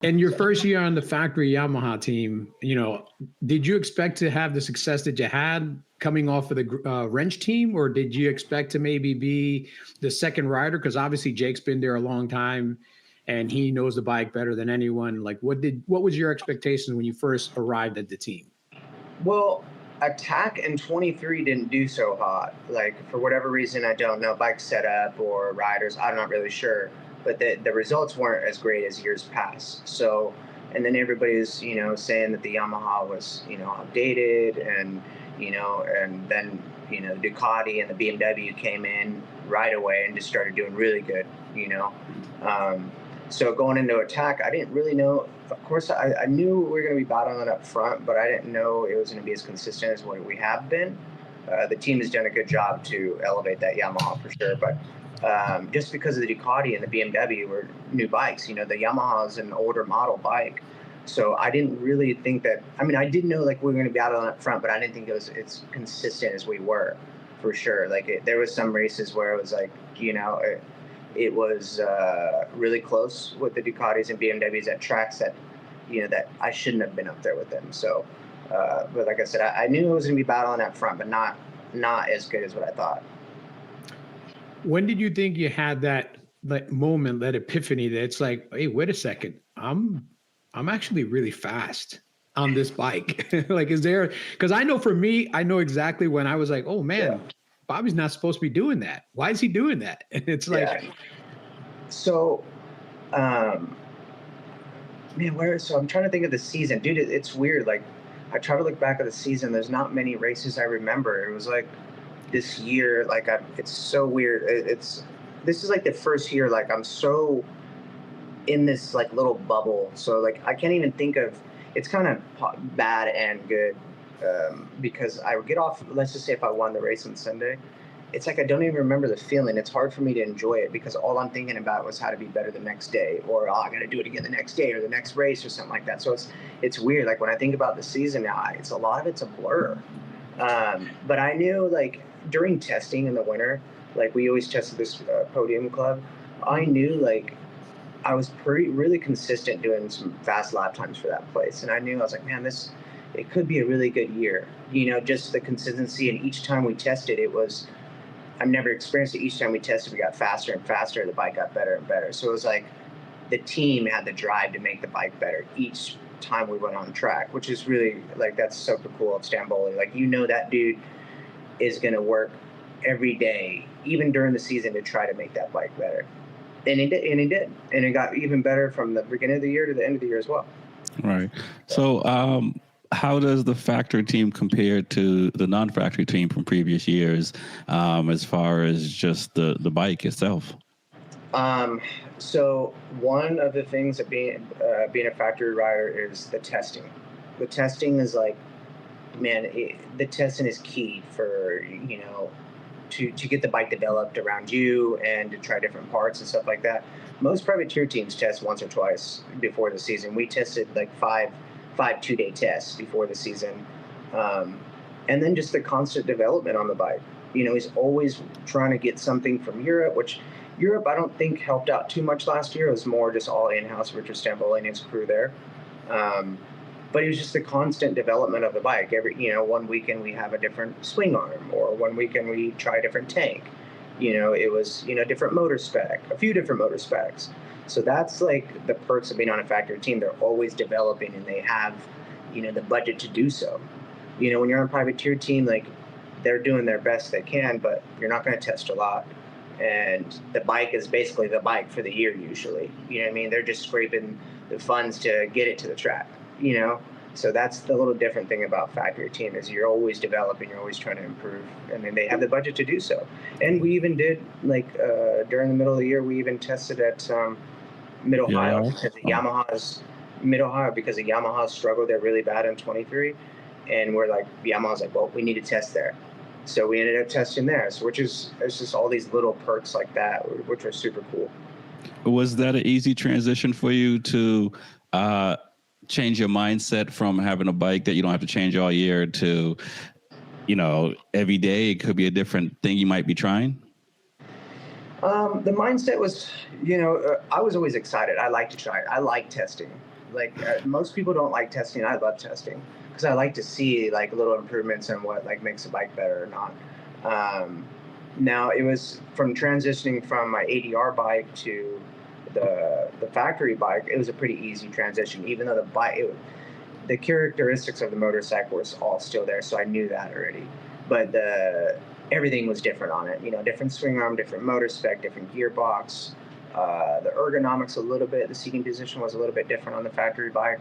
And your first year on the factory Yamaha team, did you expect to have the success that you had coming off of the wrench team, or did you expect to maybe be the second rider? Because obviously Jake's been there a long time, and he knows the bike better than anyone. Like, what was your expectation when you first arrived at the team? Well, Attack in 23 didn't do so hot. Like, for whatever reason, I don't know, bike setup or riders, I'm not really sure. But the results weren't as great as years past. So, and then everybody was, saying that the Yamaha was, outdated, and then, Ducati and the BMW came in right away and just started doing really good. So going into Attack, I didn't really know. Of course, I knew we were going to be battling up front, but I didn't know it was going to be as consistent as what we have been. The team has done a good job to elevate that Yamaha for sure, but just because of the Ducati and the BMW were new bikes, the Yamaha is an older model bike. So I didn't really think that. I mean, I did know like we were going to be battling up front, but I didn't think it's consistent as we were, for sure. Like there was some races where it was like, it was really close with the Ducatis and BMWs at tracks that, that I shouldn't have been up there with them. So, but like I said, I knew it was going to be battling up front, but not as good as what I thought. When did you think you had that moment, that epiphany that it's like, hey, wait a second, I'm actually really fast on this bike? Like, is there? Because I know for me, I know exactly when I was like, oh man. Yeah. Bobby's not supposed to be doing that. Why is he doing that? And it's like, yeah. So, man, so I'm trying to think of the season, dude. It's weird. Like, I try to look back at the season. There's not many races I remember. It was like this year. Like, it's so weird. This is like the first year. Like, I'm so in this like little bubble. So like, I can't even think of. It's kind of bad and good. Because I would get off, let's just say if I won the race on Sunday, it's like I don't even remember the feeling. It's hard for me to enjoy it because all I'm thinking about was how to be better the next day, or I got to do it again the next day or the next race or something like that. So it's weird. Like when I think about the season now, it's a lot of it's a blur. But I knew like during testing in the winter, like we always tested this podium club. I knew like I was really consistent doing some fast lap times for that place, and I knew I was like, man, it could be a really good year, just the consistency. And each time we tested, I've never experienced it. Each time we tested, we got faster and faster. The bike got better and better. So it was like the team had the drive to make the bike better each time we went on track, which is really like, that's super cool of Stamboli. Like, that dude is going to work every day, even during the season, to try to make that bike better. And he did. And it got even better from the beginning of the year to the end of the year as well. Right. So, how does the factory team compare to the non-factory team from previous years, as far as just the bike itself? So one of the things that being a factory rider is the testing. The testing is like, man, the testing is key for, to get the bike developed around you and to try different parts and stuff like that. Most privateer teams test once or twice before the season. We tested like five 2-day tests before the season. And then just the constant development on the bike. He's always trying to get something from Europe, which Europe I don't think helped out too much last year. It was more just all in-house, Richard Stamboli and his crew there. But it was just the constant development of the bike. One weekend we have a different swing arm, or one weekend we try a different tank. It was, different motor spec, a few different motor specs. So that's like the perks of being on a factory team. They're always developing, and they have, the budget to do so. When you're on a privateer team, like they're doing their best they can, but you're not going to test a lot. And the bike is basically the bike for the year usually. They're just scraping the funds to get it to the track. So that's the little different thing about factory team, is you're always developing, you're always trying to improve, and then they have the budget to do so. And we even did during the middle of the year, we even tested at Mid-Ohio, because the Yamaha's Mid-Ohio, because the Yamaha struggled there really bad in 23, and we're like, Yamaha's like, well, we need to test there. So we ended up testing there, so it's just all these little perks like that, which are super cool. Was that an easy transition for you to change your mindset from having a bike that you don't have to change all year to, every day it could be a different thing you might be trying? The mindset was, I was always excited. I like to try it. I like testing. Like most people don't like testing. I love testing because I like to see like little improvements and what like makes a bike better or not. Now it was from transitioning from my ADR bike to the factory bike. It was a pretty easy transition, even though the characteristics of the motorcycle was all still there, so I knew that already. But everything was different on it. You know, different swing arm, different motor spec, different gearbox. The ergonomics a little bit. The seating position was a little bit different on the factory bike.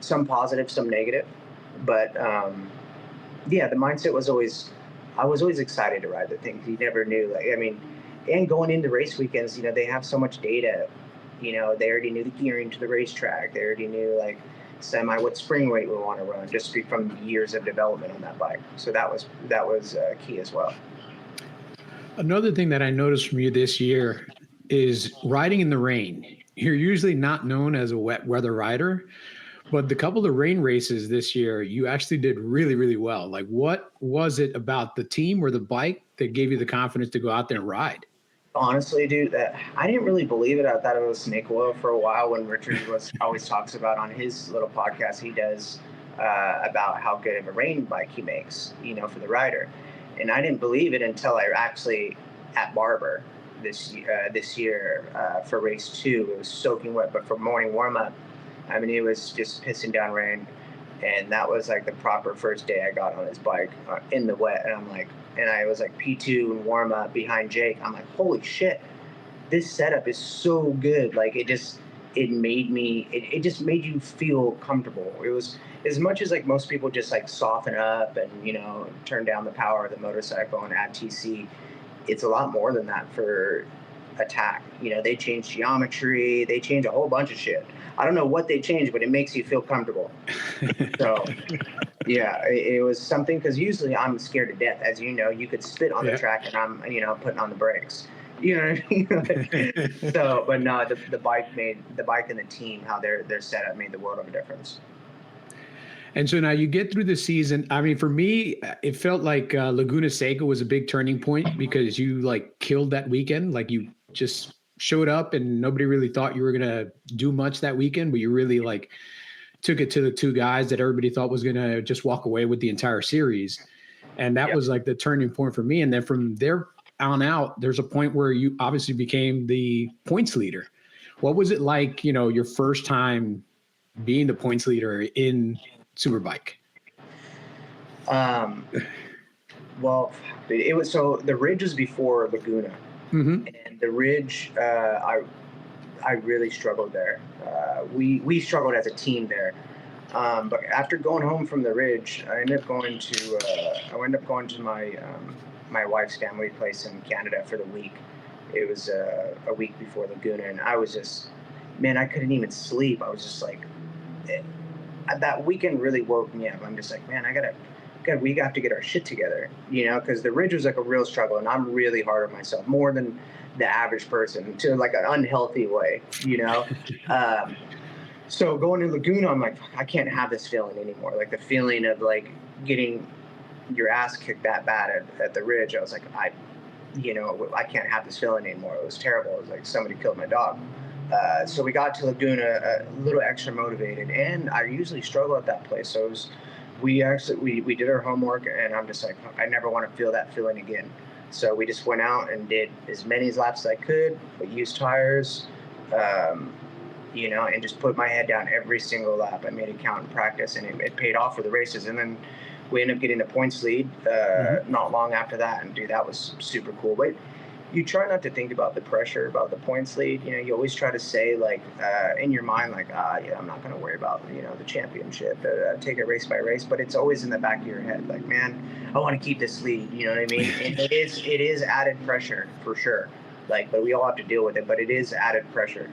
Some positive, some negative. But yeah, the mindset was always, I was always excited to ride the thing. You never knew. Like, I mean, and going into race weekends, you know, they have so much data. You know, they already knew the gearing to the racetrack. They already knew like semi what spring weight we want to run, just from years of development on that bike. So that was key as well. Another thing that I noticed from you this year is riding in the rain. You're usually not known as a wet weather rider, but the couple of rain races this year, you actually did really, really well. Like, what was it about the team or the bike that gave you the confidence to go out there and ride? Honestly, dude, I didn't really believe it. I thought it was snake oil for a while when Richard always talks about on his little podcast he does about how good of a rain bike he makes, you know, for the rider. And I didn't believe it until I actually at Barber this year for race 2. It was soaking wet, but for morning warm up, I mean, it was just pissing down rain. And that was like the proper first day I got on his bike in the wet. And I'm like, and I was like P2 and warm up behind Jake. I'm like, holy shit, this setup is so good. Like it just made you feel comfortable. It was as much as like most people just like soften up and, you know, turn down the power of the motorcycle and add TC. It's a lot more than that for attack. You know, they change geometry, they change a whole bunch of shit. I don't know what they changed, but it makes you feel comfortable. So, yeah, it was something because usually I'm scared to death. As you know, you could spit on the track and I'm, you know, putting on the brakes. You know what I mean? So, but no, the bike and the team, how their setup made the world of a difference. And so now you get through the season. I mean, for me, it felt like Laguna Seca was a big turning point because you like killed that weekend. Like you just showed up and nobody really thought you were going to do much that weekend, but you really like took it to the two guys that everybody thought was going to just walk away with the entire series. And that was like the turning point for me. And then from there on out, there's a point where you obviously became the points leader. What was it like, you know, your first time being the points leader in Superbike? Well, it was, so the Ridge was before Laguna. And the Ridge, I really struggled there. We struggled as a team there. But after going home from the Ridge, I ended up going to my wife's family place in Canada for the week. It was a week before Laguna, and I was just, man, I couldn't even sleep. I was just like, that weekend really woke me up. I'm just like, man, we have to get our shit together, you know, because the Ridge was like a real struggle, and I'm really hard on myself, more than the average person, to like an unhealthy way, you know. So going to Laguna, I'm like, I can't have this feeling anymore. Like the feeling of like getting your ass kicked that bad at the Ridge. I was like, I can't have this feeling anymore. It was terrible. It was like somebody killed my dog. So we got to Laguna a little extra motivated, and I usually struggle at that place. So it was, we did our homework, and I'm just like, I never want to feel that feeling again. So we just went out and did as many laps as I could, but used tires, you know, and just put my head down every single lap. I made it count in practice, and it paid off for the races. And then we ended up getting a points lead not long after that, and dude, that was super cool. But you try not to think about the pressure about the points lead. You know, you always try to say like in your mind, like, yeah, I'm not going to worry about, you know, the championship. Take it race by race, but it's always in the back of your head, like, man, I want to keep this lead. You know what I mean? And it is added pressure for sure. Like, but we all have to deal with it. But it is added pressure.